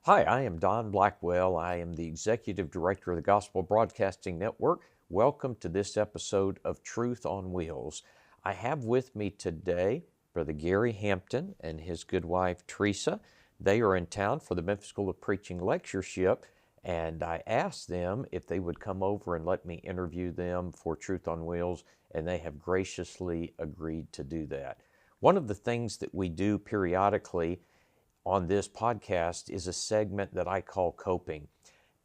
Hi, I am Don Blackwell. I am the Executive Director of the Gospel Broadcasting Network. Welcome to this episode of Truth on Wheels. I have with me today Brother Gary Hampton and his good wife Teresa. They are in town for the Memphis School of Preaching lectureship, and I asked them if they would come over and let me interview them for Truth on Wheels, and they have graciously agreed to do that. One of the things that we do periodically on this podcast is a segment that I call Coping.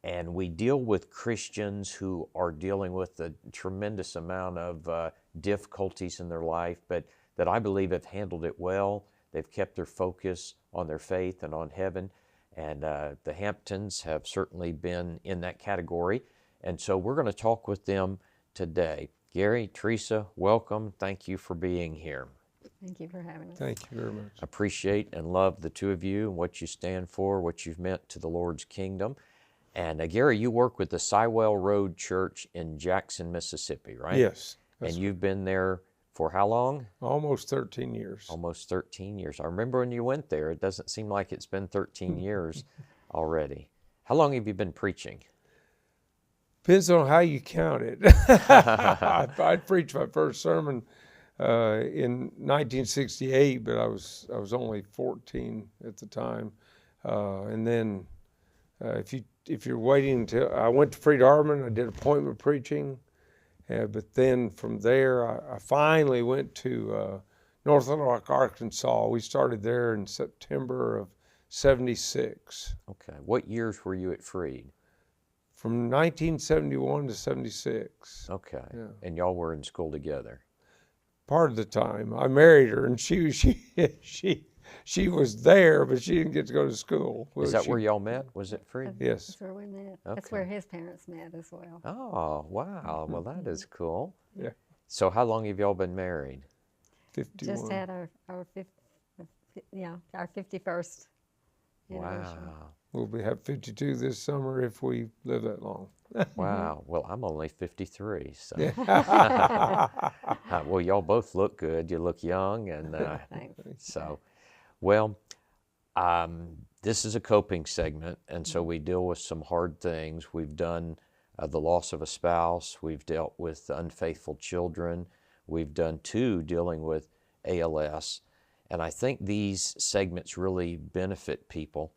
And we deal with Christians who are dealing with a tremendous amount of difficulties in their life, but that I believe have handled it well. They've kept their focus on their faith and on heaven. And the Hamptons have certainly been in that category. And so we're going to talk with them today. Gary, Teresa, welcome. Thank you for being here. Thank you for having us. Thank you very much. Appreciate and love the two of you and what you stand for, what you've meant to the Lord's kingdom. And Gary, you work with the Sywell Road Church in Jackson, Mississippi, right? Yes. And you've been there for how long? Almost 13 years. Almost 13 years. I remember when you went there. It doesn't seem like it's been 13 years already. How long have you been preaching? Depends on how you count it. I preached my first sermon in 1968, but I was only 14 at the time. And then if you're waiting until I went to Freed Hardeman, I did appointment preaching. But then from there, I finally went to North Little Rock, Arkansas. We started there in September of '76. Okay. What years were you at Freed? From 1971 to '76. Okay. Yeah. And y'all were in school together? Part of the time. I married her, and she was there, but she didn't get to go to school. Is that where y'all met? Was it Freed? Yes. That's where we met. Okay. That's where his parents met as well. Oh, wow. Well, that is cool. Yeah. So how long have y'all been married? 51. Just had our 51st anniversary. Wow. We'll have 52 this summer if we live that long. Wow. Well, I'm only 53, so. Yeah. Well, y'all both look good. You look young, and Thanks. so, well, this is a coping segment, and so we deal with some hard things. We've done the loss of a spouse. We've dealt with unfaithful children. We've done two dealing with ALS, and I think these segments really benefit people.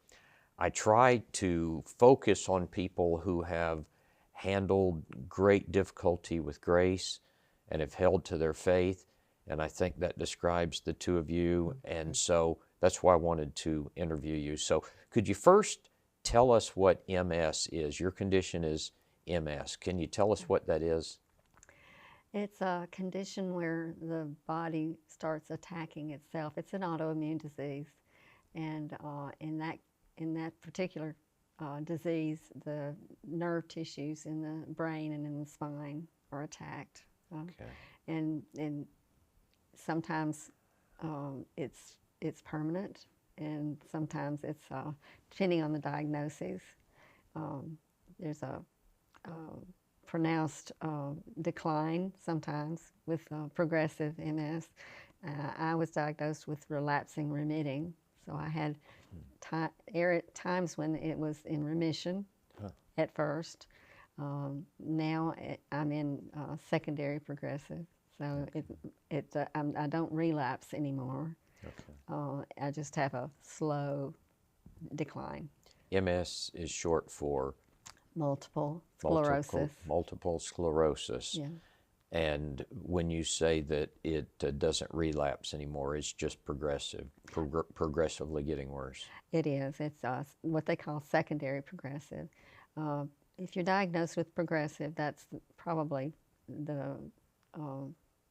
I try to focus on people who have handled great difficulty with grace and have held to their faith, and I think that describes the two of you, and so that's why I wanted to interview you. So could you first tell us what MS is? Your condition is MS. Can you tell us what that is? It's a condition where the body starts attacking itself. It's an autoimmune disease, and in that particular disease, the nerve tissues in the brain and in the spine are attacked. Okay. And sometimes it's permanent, and sometimes it's depending on the diagnosis. There's a pronounced decline sometimes with progressive MS. I was diagnosed with relapsing remitting, so I had times when it was in remission at first. Now I'm in secondary progressive, so I don't relapse anymore. Okay. I just have a slow decline. MS is short for Multiple sclerosis. Multiple sclerosis. Yeah. And when you say that it doesn't relapse anymore, it's just progressively getting worse. It is. It's what they call secondary progressive. If you're diagnosed with progressive, that's probably the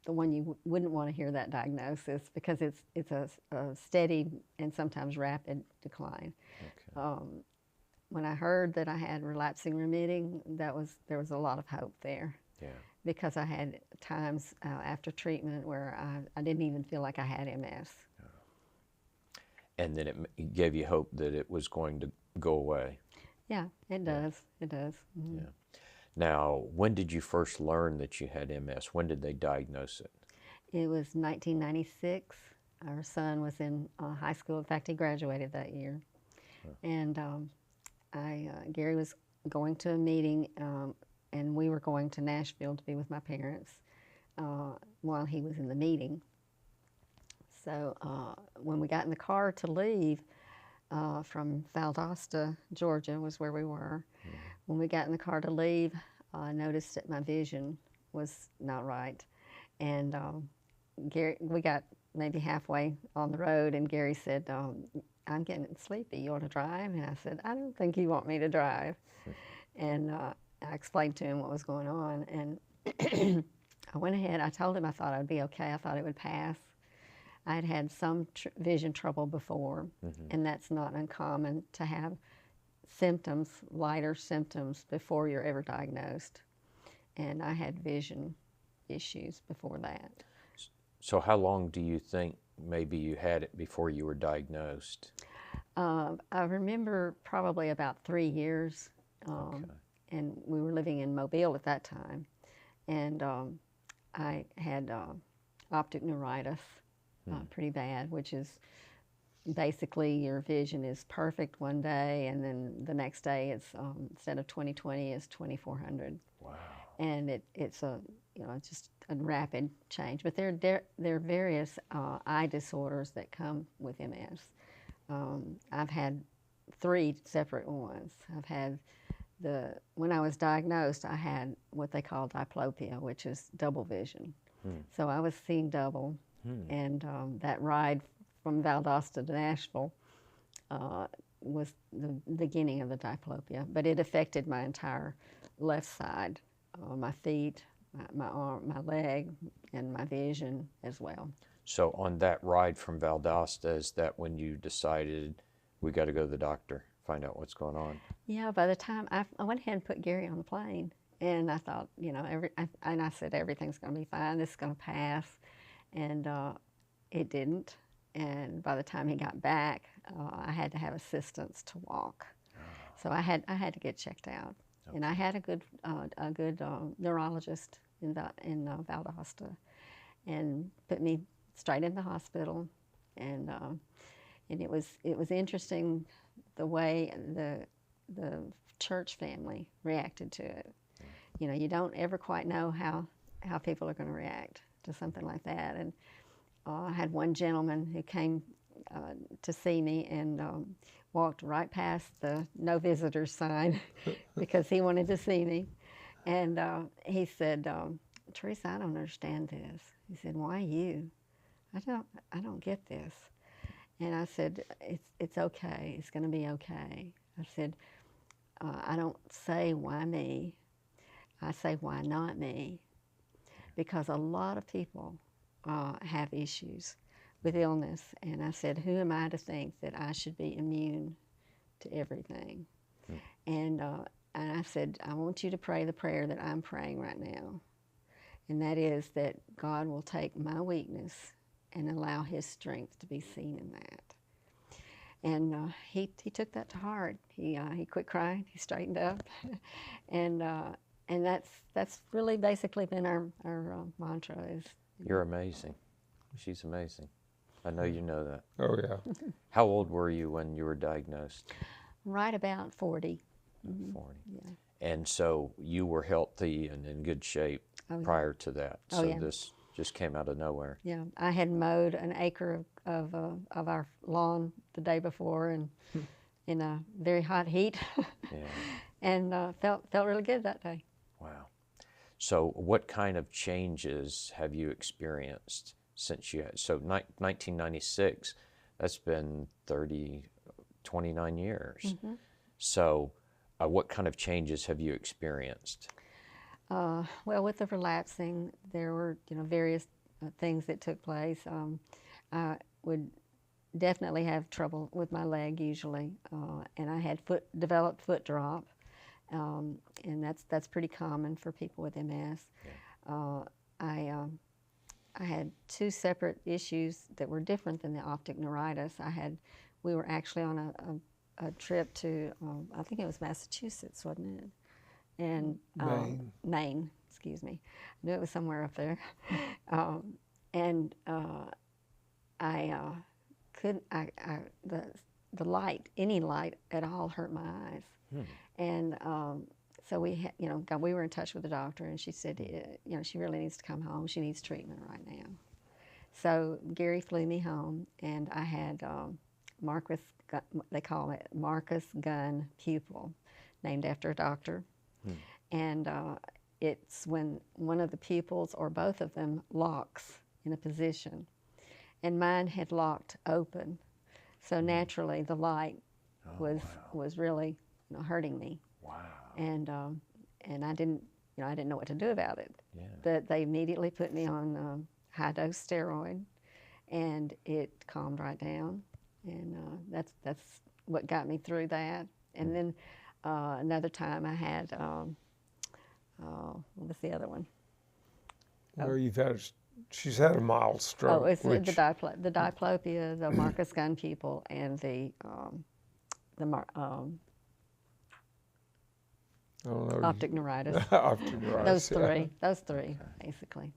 one you wouldn't want to hear that diagnosis, because it's a steady and sometimes rapid decline. Okay. When I heard that I had relapsing remitting, there was a lot of hope there. Yeah. Because I had times after treatment where I didn't even feel like I had MS. And then it gave you hope that it was going to go away. Yeah, it does. It does. Mm-hmm. Yeah. Now, when did you first learn that you had MS? When did they diagnose it? It was 1996. Our son was in high school. In fact, he graduated that year. And Gary was going to a meeting, and we were going to Nashville to be with my parents while he was in the meeting. So when we got in the car to leave from Valdosta, Georgia, was where we were. Mm-hmm. When we got in the car to leave, I noticed that my vision was not right, and Gary, we got maybe halfway on the road, and Gary said, I'm getting sleepy, you want to drive? And I said, I don't think you want me to drive. And I explained to him what was going on, and I went ahead, I told him I thought I'd be okay, I thought it would pass. I had had some vision trouble before, mm-hmm. and that's not uncommon to have symptoms, lighter symptoms, before you're ever diagnosed. And I had vision issues before that. So how long do you think maybe you had it before you were diagnosed? I remember probably about 3 years, Okay. and we were living in Mobile at that time, and I had optic neuritis, pretty bad, which is basically your vision is perfect one day, and then the next day it's instead of 20/20 it's 2400. Wow. And it's a just a rapid change. But there are various eye disorders that come with MS. I've had 3 separate ones. I've had when I was diagnosed, I had what they call diplopia, which is double vision. So I was seeing double, and that ride from Valdosta to Nashville was the beginning of the diplopia, but it affected my entire left side, my feet, my arm, my leg, and my vision as well. So on that ride from Valdosta, is that when you decided we got to go to the doctor, find out what's going on? Yeah, by the time I went ahead and put Gary on the plane, and I thought, and I said, everything's going to be fine, this is going to pass, and it didn't. And by the time he got back, I had to have assistance to walk. So I had to get checked out. Okay. And I had a good neurologist in Valdosta, and put me straight in the hospital. And it was interesting the way the church family reacted to it. You don't ever quite know how people are going to react to something like that. And I had one gentleman who came to see me and walked right past the no visitors sign because he wanted to see me. And he said, Teresa, I don't understand this. He said, why you? I don't get this. And I said, it's okay. It's going to be okay. I said, I don't say why me. I say why not me? Because a lot of people have issues with illness, and I said, who am I to think that I should be immune to everything? And I said, I want you to pray the prayer that I'm praying right now, and that is that God will take my weakness and allow His strength to be seen in that. And he took that to heart. He quit crying. He straightened up, and that's really basically been our mantra is. You're amazing. She's amazing. I know you know that. Oh, yeah. How old were you when you were diagnosed? Right about 40. 40. Yeah. And so you were healthy and in good shape prior to that. So this just came out of nowhere. Yeah. I had mowed an acre of our lawn the day before, and in a very hot heat. Yeah. And felt really good that day. Wow. So what kind of changes have you experienced since you had, so 1996, that's been 29 years. Mm-hmm. So what kind of changes have you experienced? Well, with the relapsing, there were various things that took place. I would definitely have trouble with my leg usually, and I had developed foot drop. And that's pretty common for people with MS. Yeah. I had 2 separate issues that were different than the optic neuritis. We were actually on a trip to I think it was Massachusetts, wasn't it? And Maine, excuse me. I knew it was somewhere up there. the light, any light at all, hurt my eyes. And so we were in touch with the doctor, and she said, she really needs to come home. She needs treatment right now. So Gary flew me home, and I had they call it Marcus Gunn pupil, named after a doctor. And it's when one of the pupils or both of them locks in a position. And mine had locked open. So naturally the light was really hurting me. Wow. And I didn't know what to do about it. Yeah. But they immediately put me on high-dose steroid, and it calmed right down. And that's what got me through that. And then another time I had, what was the other one? Well, she's had a mild stroke. Oh, it's the diplopia, the Marcus Gunn pupil, and the optic neuritis. Optic neuritis. Those three, basically.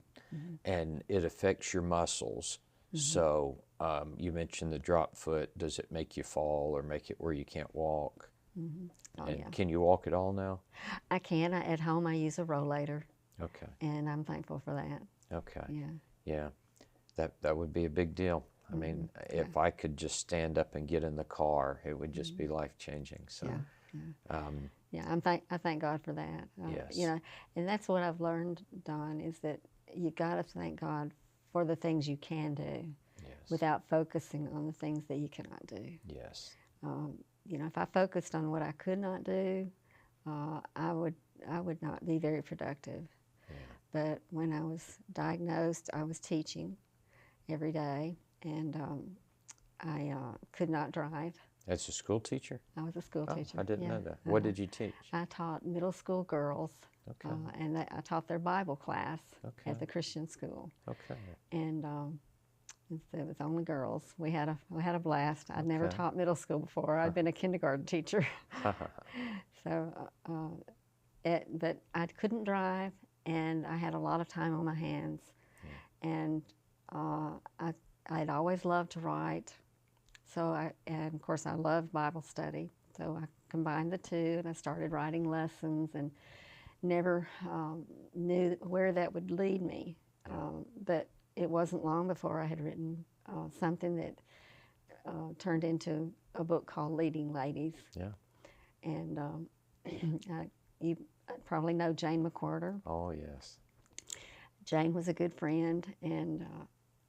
And it affects your muscles. So you mentioned the drop foot. Does it make you fall or make it where you can't walk? Oh, And yeah. can you walk at all now? I can. At home, I use a rollator, Okay. and I'm thankful for that. Okay. Yeah. Yeah. That would be a big deal. I mean, if I could just stand up and get in the car, it would just be life-changing. So, Yeah. I thank God for that. Yes. And that's what I've learned, Don, is that you got to thank God for the things you can do, yes. without focusing on the things that you cannot do. Yes. If I focused on what I could not do, I would not be very productive. Yeah. But when I was diagnosed, I was teaching every day, and I could not drive. As a school teacher? I was a school teacher. I didn't yeah. know that. What did you teach? I taught middle school girls, Okay. and I taught their Bible class Okay. at the Christian school. Okay. And it was only girls. We had a blast. I'd never Okay. taught middle school before. I'd been a kindergarten teacher. So, but I couldn't drive, and I had a lot of time on my hands. And I'd always loved to write. So and of course I loved Bible study. So I combined the two, and I started writing lessons, and never knew where that would lead me. But it wasn't long before I had written something that turned into a book called Leading Ladies. Yeah. And you probably know Jane McWhorter. Oh, yes. Jane was a good friend, and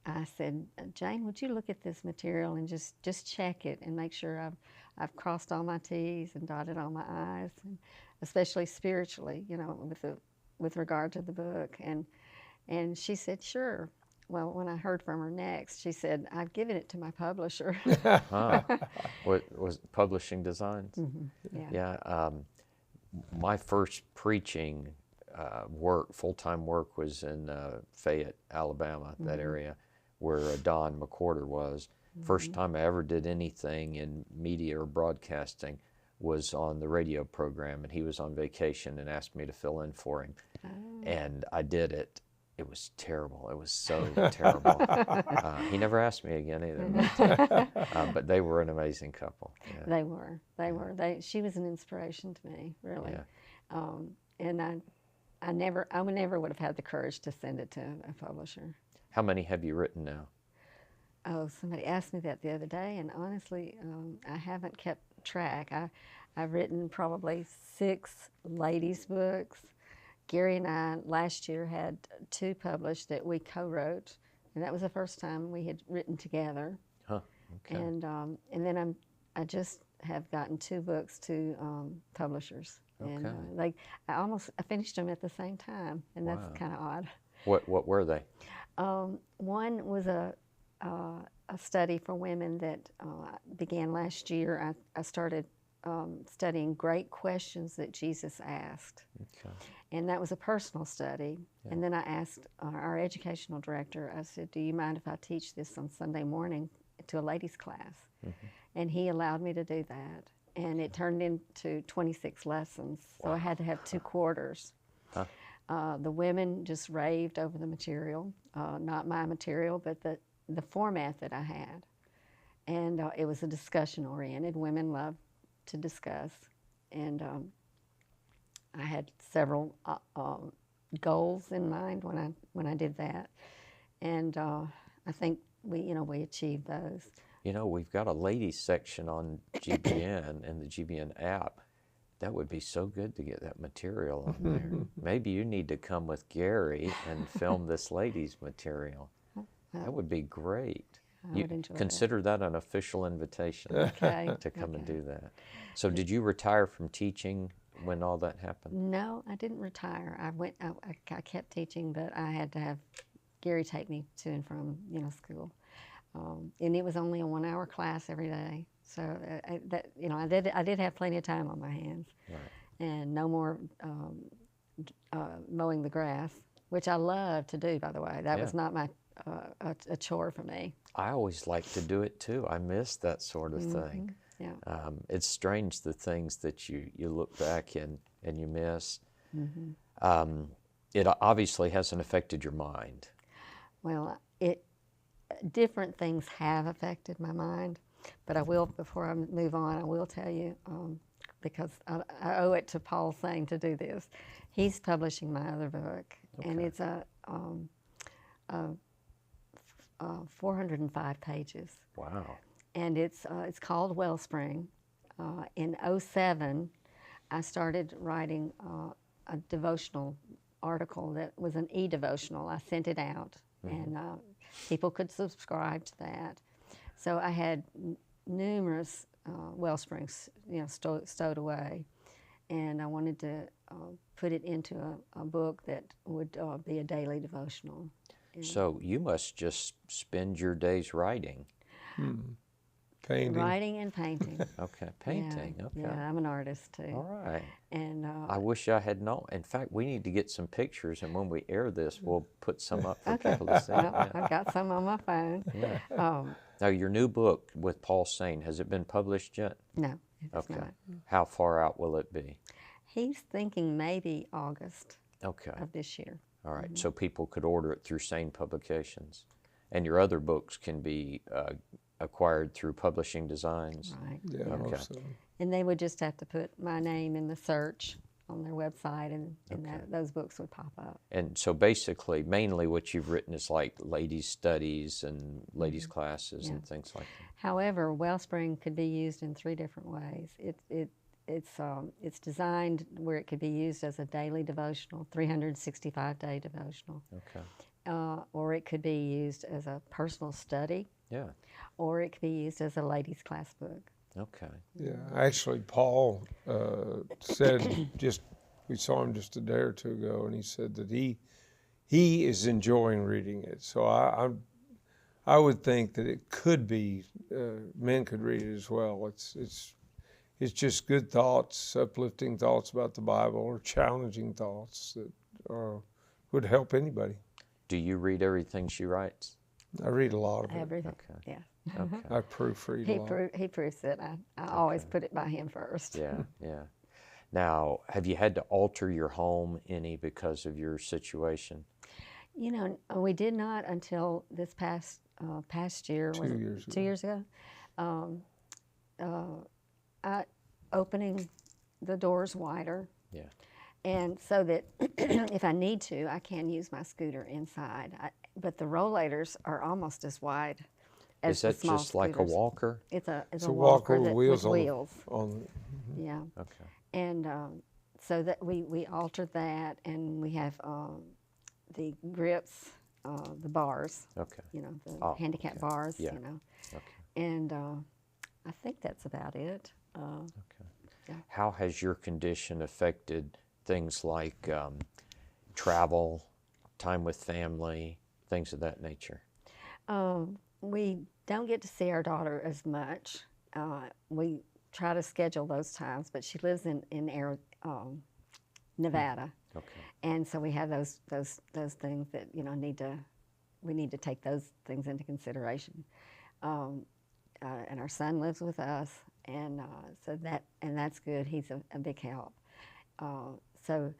I said, Jane, would you look at this material and just check it and make sure I've crossed all my T's and dotted all my I's, and especially spiritually, with regard to the book. And she said, sure. Well, when I heard from her next, she said, I've given it to my publisher. What was Publishing Designs? Yeah. Yeah. My first preaching full-time work was in Fayette, Alabama, that area where Don McWhorter was. First time I ever did anything in media or broadcasting was on the radio program, and he was on vacation and asked me to fill in for him. And I did it. It was terrible. It was so terrible. He never asked me again either. But they were an amazing couple. Yeah. They were. She was an inspiration to me, really. Yeah. And I never would have had the courage to send it to a publisher. How many have you written now? Oh, somebody asked me that the other day, and honestly, I haven't kept track. I've written probably 6 ladies' books. Gary and I last year had 2 published that we co-wrote, and that was the first time we had written together. Huh. Okay. And then I just have gotten 2 books to publishers, and I finished them at the same time, and that's kind of odd. What were they? One was a study for women that began last year. I started studying great questions that Jesus asked. Okay. And that was a personal study. Yeah. And then I asked our educational director, I said, do you mind if I teach this on Sunday morning to a ladies' class? And he allowed me to do that. And it turned into 26 lessons. So I had to have 2 quarters. The women just raved over the material, not my material, but the format that I had. and it was a discussion-oriented. Women love to discuss, and I had several goals in mind when I did that, and I think we achieved those. We've got a ladies section on GBN and the GBN app. That would be so good to get that material on there. Maybe you need to come with Gary and film this ladies material. That would be great. I would enjoy consider that an official invitation to come and do that. So did you retire from teaching when all that happened? No, I didn't retire. I kept teaching, but I had to have Gary take me to and from school, and it was only a 1-hour class every day. So I did have plenty of time on my hands, right. And no more mowing the grass, which I love to do. By the way, that was not my a chore for me. I always like to do it too. I miss that sort of thing. Yeah. It's strange the things that you look back and you miss. It obviously hasn't affected your mind. Well, different things have affected my mind, but I will, before I move on, I will tell you, because I owe it to Paul Sane to do this. He's publishing my other book, and it's a 405 pages. Wow. And it's called Wellspring. In 2007, I started writing a devotional article that was an e-devotional. I sent it out, and people could subscribe to that. So I had numerous Wellsprings, stowed away, and I wanted to put it into a book that would be a daily devotional. So you must just spend your days writing. Painting. Writing and painting. Okay, painting. Yeah, okay. yeah, I'm an artist too. All right. And I wish I had known. In fact, we need to get some pictures, and when we air this, we'll put some up for people to see. well, I've got some on my phone. Yeah. Now, your new book with Paul Sane, has it been published yet? No, it's Okay. not. How far out will it be? He's thinking maybe August Okay. of this year. All right. So people could order it through Sane Publications. And your other books can be acquired through Publishing Designs? Right. Yeah, Okay. most of them. And they would just have to put my name in the search on their website, and Okay. those books would pop up. And so basically, mainly what you've written is like ladies' studies and ladies' classes and things like that. However, Wellspring could be used in 3 different ways. It's designed where it could be used as a daily devotional, 365-day devotional, Okay. or it could be used as a personal study, Yeah. or it could be used as a ladies' class book. Okay. Yeah, actually, Paul said we saw him just a day or two ago, and he said that he is enjoying reading it. So I would think that it could be men could read it as well. It's just good thoughts, uplifting thoughts about the Bible, or challenging thoughts that would help anybody. Do you read everything she writes? I read a lot of it. Everything. Okay. Yeah. Okay. I proofread a lot. He proofs it. I always put it by him first. Yeah, yeah. Now, have you had to alter your home any because of your situation? We did not until this past year. 2 years ago. 2 years ago. Opening the doors wider. Yeah. And so that if I need to, I can use my scooter inside. But the rollators are almost as wide as Is that the small just like a scooters. walker? It's a It's a walker walker with wheels with on. wheels. On Yeah. Okay. And so that we altered that, and we have the grips, the bars, Okay. the handicap bars, Yeah. Okay. And I think that's about it. Okay. Yeah. How has your condition affected things like travel, time with family, things of that nature? We don't get to see our daughter as much. We try to schedule those times, but she lives in Nevada, Okay. and so we have those things that we need to take those things into consideration. And our son lives with us, and that's good. He's a big help. So,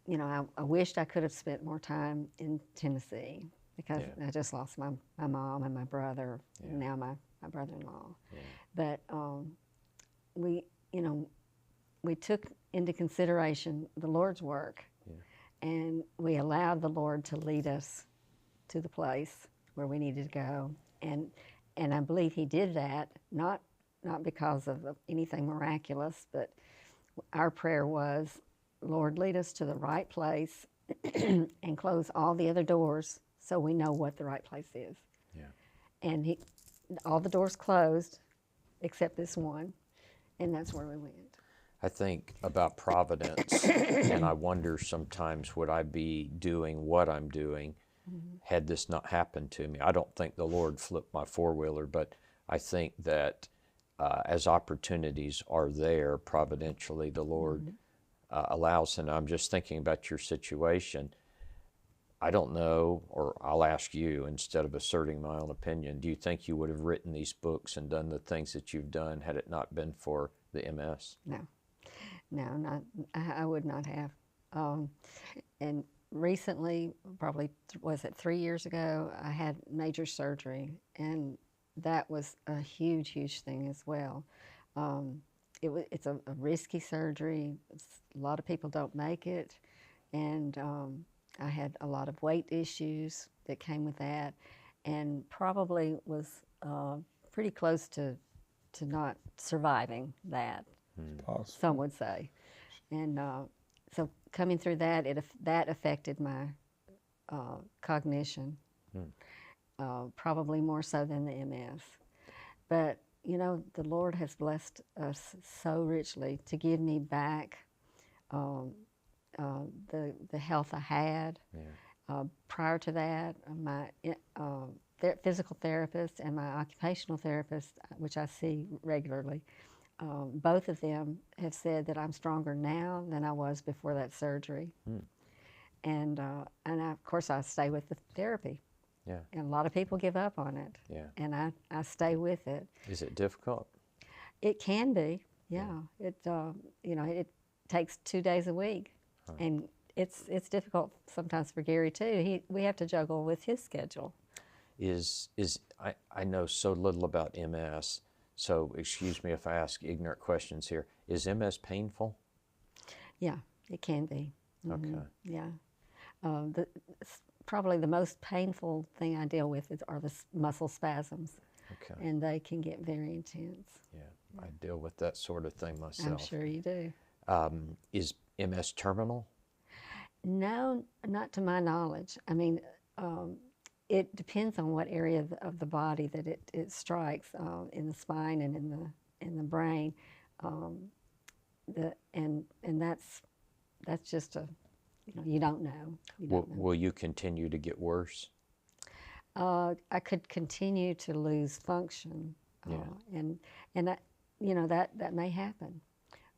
I wished I could have spent more time in Tennessee, because I just lost my mom and my brother, and now my my brother-in-law. Yeah. But we, we took into consideration the Lord's work, and we allowed the Lord to lead us to the place where we needed to go. And I believe He did that, not because of anything miraculous, but our prayer was, Lord, lead us to the right place and close all the other doors so we know what the right place is. Yeah. And all the doors closed except this one, and that's where we went. I think about providence, and I wonder sometimes would I be doing what I'm doing had this not happened to me. I don't think the Lord flipped my four-wheeler, but I think that as opportunities are there, providentially, the Lord allows. And I'm just thinking about your situation. I don't know, or I'll ask you instead of asserting my own opinion, do you think you would have written these books and done the things that you've done had it not been for the MS? No, I would not have. And recently, probably, was it 3 years ago, I had major surgery, and that was a huge, huge thing as well. It's a risky surgery. A lot of people don't make it, and I had a lot of weight issues that came with that, and probably was pretty close to not surviving that, some would say. And so coming through that, that affected my cognition, probably more so than the MS. But, the Lord has blessed us so richly to give me back the health I had. Prior to that, my physical therapist and my occupational therapist, which I see regularly, both of them have said that I'm stronger now than I was before that surgery. And of course, I stay with the therapy. Yeah. And a lot of people give up on it. Yeah. And I stay with it. Is it difficult? It can be, yeah. It it takes 2 days a week, and it's difficult sometimes for Gary too. We have to juggle with his schedule. I know so little about MS, so excuse me if I ask ignorant questions here. Is MS painful? Yeah, it can be. Okay. Yeah. Probably the most painful thing I deal with are the muscle spasms. Okay. And they can get very intense. Yeah, I deal with that sort of thing myself. I'm sure you do. Is MS terminal? No, not to my knowledge. I mean, it depends on what area of the body that it strikes, in the spine and in the brain, and that's just you don't know. Will you continue to get worse? I could continue to lose function, and that may happen,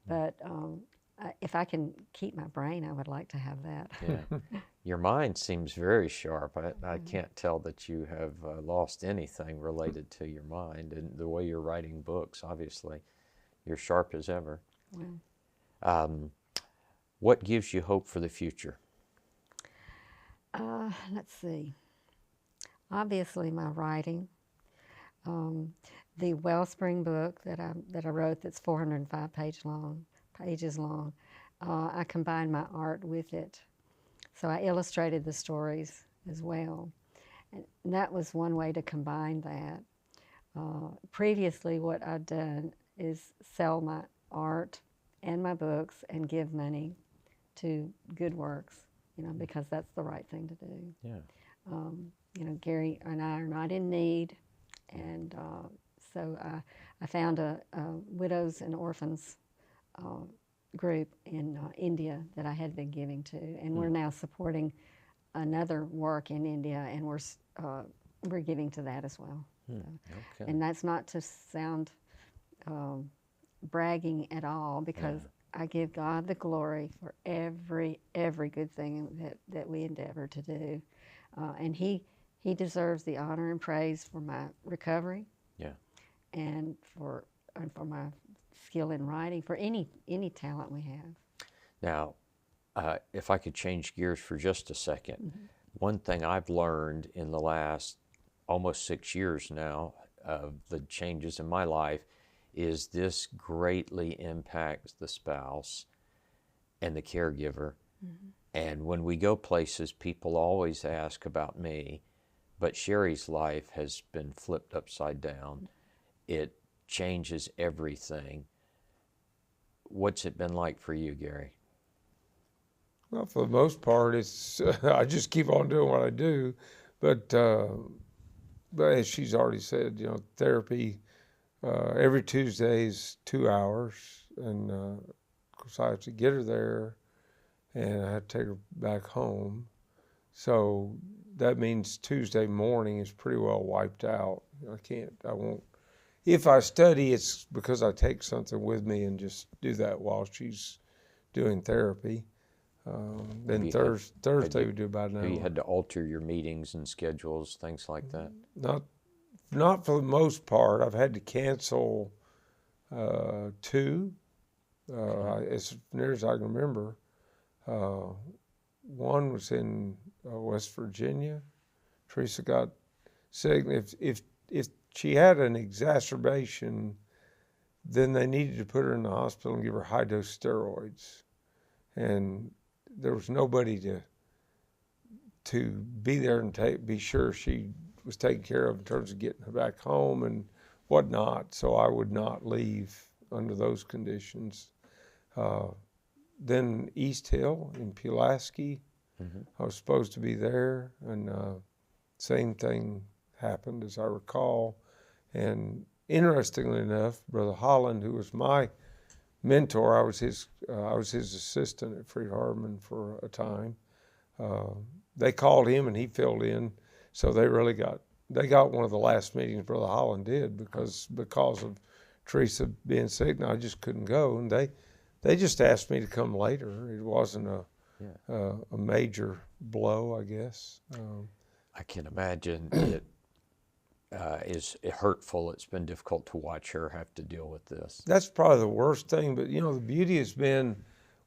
but if I can keep my brain, I would like to have that. Yeah. Your mind seems very sharp. I can't tell that you have lost anything related to your mind, and the way you're writing books, obviously, you're sharp as ever. Well, what gives you hope for the future? let's see. Obviously, my writing. The Wellspring book that I wrote, that's 405 pages long. I combined my art with it, so I illustrated the stories as well, and that was one way to combine that. Previously, what I'd done is sell my art and my books and give money to good works, because that's the right thing to do. Yeah. Gary and I are not in need, and so I found a widows and orphans group in India that I had been giving to, and we're now supporting another work in India, and we're giving to that as well. Okay. And that's not to sound bragging at all, because I give God the glory for every good thing that we endeavor to do, and He deserves the honor and praise for my recovery. Yeah. And for my skill in writing, for any talent we have. Now, if I could change gears for just a second, one thing I've learned in the last almost 6 years now, of the changes in my life is this greatly impacts the spouse and the caregiver. Mm-hmm. And when we go places, people always ask about me, but Sherry's life has been flipped upside down. It changes everything. What's it been like for you, Gary? Well, for the most part, it's I just keep on doing what I do, but as she's already said, therapy every Tuesday is 2 hours, and of course I have to get her there, and I have to take her back home. So that means Tuesday morning is pretty well wiped out. I won't. If I study, it's because I take something with me and just do that while she's doing therapy. Then Thursday we do about an hour. Have you had to alter your meetings and schedules, things like that? Not for the most part. I've had to cancel 2, as near as I can remember. One was in West Virginia. Teresa got sick. If she had an exacerbation, then they needed to put her in the hospital and give her high-dose steroids. And there was nobody to be there and be sure she was taken care of in terms of getting her back home and whatnot. So I would not leave under those conditions. Then East Hill in Pulaski, mm-hmm. I was supposed to be there, and same thing happened as I recall. And interestingly enough, Brother Holland, who was my mentor, I was his assistant at Freed Hardeman for a time. They called him and he filled in, so they got one of the last meetings Brother Holland did because of Teresa being sick, and I just couldn't go. And they just asked me to come later. It wasn't a major blow, I guess. I can imagine it is hurtful. It's been difficult to watch her have to deal with this. That's probably the worst thing, but the beauty has been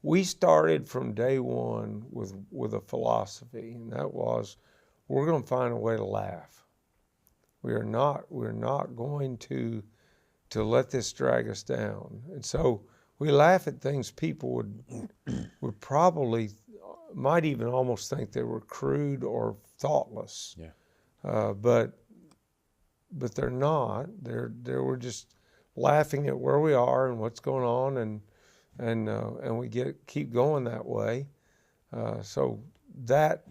we started from day one with a philosophy, and that was we're going to find a way to laugh. We're not going to let this drag us down. And so we laugh at things people would probably might even almost think they were crude or thoughtless. Yeah. But they're not. We're just laughing at where we are and what's going on, and we keep going that way. So that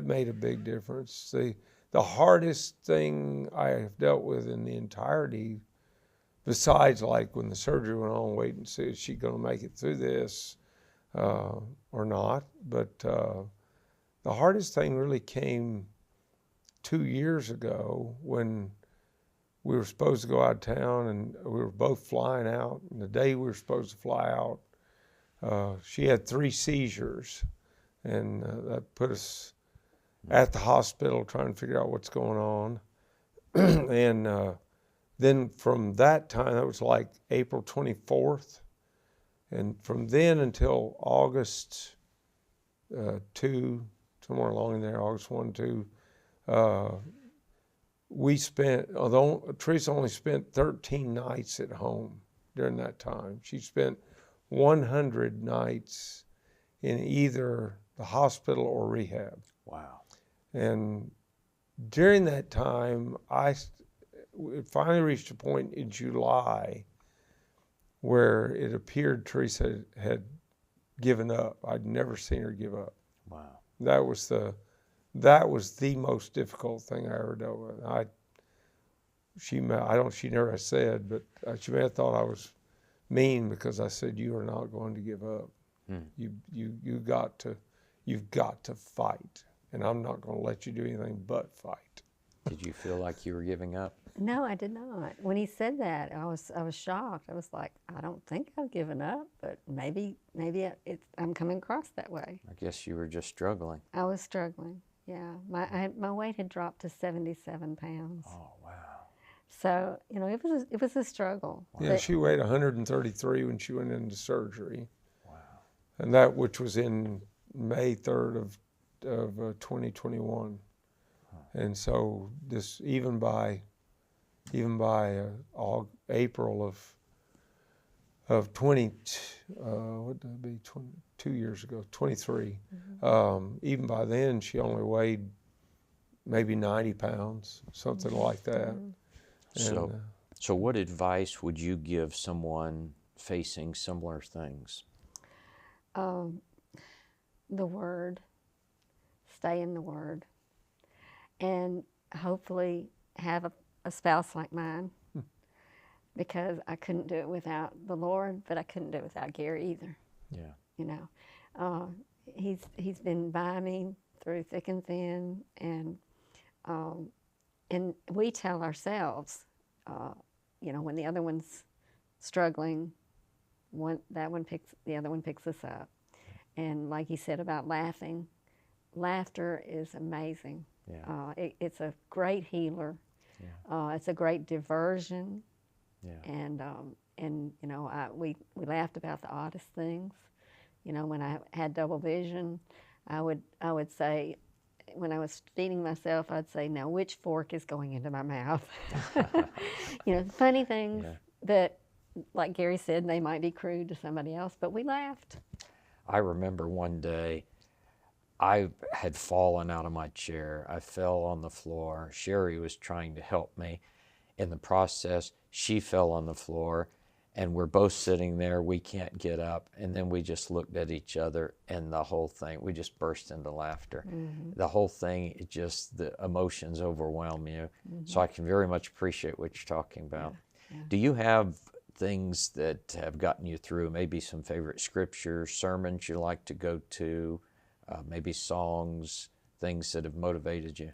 made a big difference. The hardest thing I have dealt with in the entirety, besides like when the surgery went on, wait and see, is she going to make it through this or not? But the hardest thing really came 2 years ago when we were supposed to go out of town, and we were both flying out. And the day we were supposed to fly out, she had 3 seizures, and that put us at the hospital trying to figure out what's going on. And then from that time, that was like April 24th, and from then until August 2, somewhere along in there, August 1, 2, we spent, although Teresa only spent 13 nights at home during that time, she spent 100 nights in either the hospital or rehab. Wow. And during that time, it finally reached a point in July where it appeared Teresa had given up. I'd never seen her give up. Wow. That was the most difficult thing I ever dealt with. She never said, but she may have thought I was mean because I said, "You are not going to give up. You've got to fight, and I'm not going to let you do anything but fight." Did you feel like you were giving up? No, I did not. When he said that, I was shocked. I was like, I don't think I've given up, but maybe I'm coming across that way. I guess you were just struggling. I was struggling. Yeah, my weight had dropped to 77 pounds. Oh wow! So it was a struggle. Yeah, but she weighed 133 when she went into surgery. Wow! And that which was in May 3rd of 2021. Huh. And so this even by even by April of 20, what did it be, 2 years ago, 23. Even by then, she only weighed maybe 90 pounds, something like that. And, So what advice would you give someone facing similar things? The Word, stay in the Word, and hopefully have a spouse like mine, because I couldn't do it without the Lord, but I couldn't do it without Gary either. Yeah. You know, he's been by me through thick and thin, and we tell ourselves, you know, when the other one's struggling, the other one picks us up. And like you said about laughing, laughter is amazing. Yeah. It's a great healer. Yeah. It's a great diversion. Yeah. And you know, we laughed about the oddest things. You know, when I had double vision, I would say, when I was feeding myself, I'd say, now which fork is going into my mouth? You know, funny things that, like Gary said, they might be crude to somebody else, but we laughed. I remember one day I had fallen out of my chair. I fell on the floor. Sherry was trying to help me. In the process, she fell on the floor, and we're both sitting there. We can't get up. And then we just looked at each other, and the whole thing, we just burst into laughter. The whole thing, the emotions overwhelm you. So I can very much appreciate what you're talking about. Do you have things that have gotten you through, maybe some favorite scriptures, sermons you like to go to, maybe songs, things that have motivated you?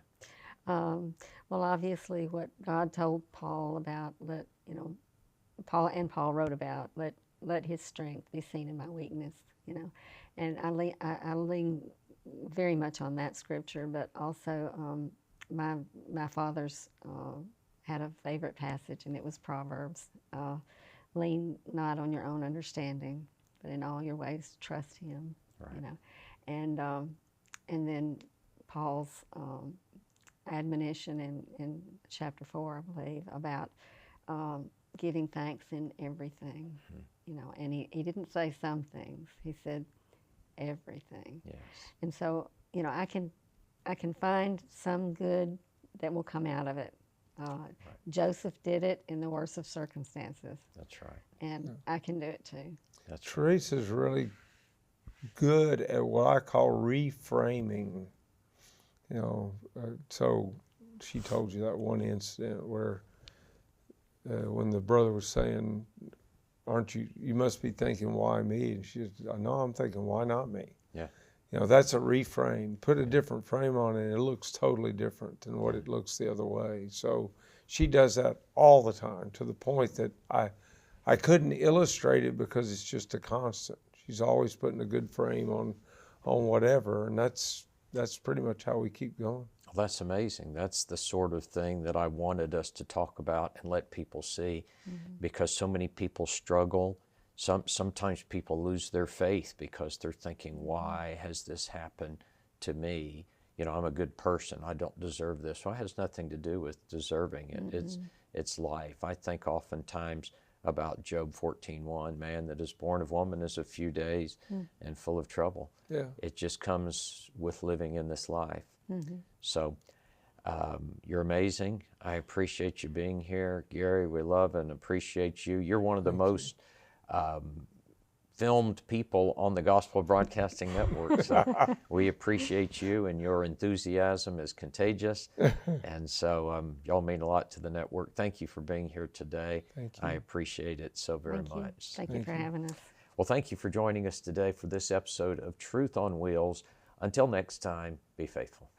Well, obviously, what God told Paul about, Paul wrote about, let his strength be seen in my weakness, you know. And I lean very much on that scripture, but also my father's had a favorite passage, and it was Proverbs. Lean not on your own understanding, but in all your ways trust him. Right. You know, and then Paul's admonition in chapter 4, I believe, about giving thanks in everything. You know, and he didn't say some things; he said everything. Yes. And so, you know, I can find some good that will come out of it. Joseph did it in the worst of circumstances. That's right. And I can do it too. That's right. Teresa's really good at what I call reframing. You know, so she told you that one incident where when the brother was saying, you must be thinking, why me? And she said, no, I'm thinking, why not me? Yeah. You know, that's a reframe. Put a different frame on it, and it looks totally different than what it looks the other way. So she does that all the time, to the point that I couldn't illustrate it because it's just a constant. She's always putting a good frame on whatever, and that's pretty much how we keep going. Well, that's amazing. That's the sort of thing that I wanted us to talk about and let people see, because so many people struggle. Sometimes people lose their faith because they're thinking, why has this happened to me? You know, I'm a good person. I don't deserve this. Well, it has nothing to do with deserving it. It's life. I think oftentimes about Job 14:1, man that is born of woman is a few days and full of trouble. Yeah. It just comes with living in this life. So you're amazing. I appreciate you being here. Gary, we love and appreciate you. You're one of the most filmed people on the Gospel Broadcasting Network. So we appreciate you, and your enthusiasm is contagious. And so y'all mean a lot to the network. Thank you for being here today. Thank you. I appreciate it so very much. Thank you for having us. Well, thank you for joining us today for this episode of Truth on Wheels. Until next time, be faithful.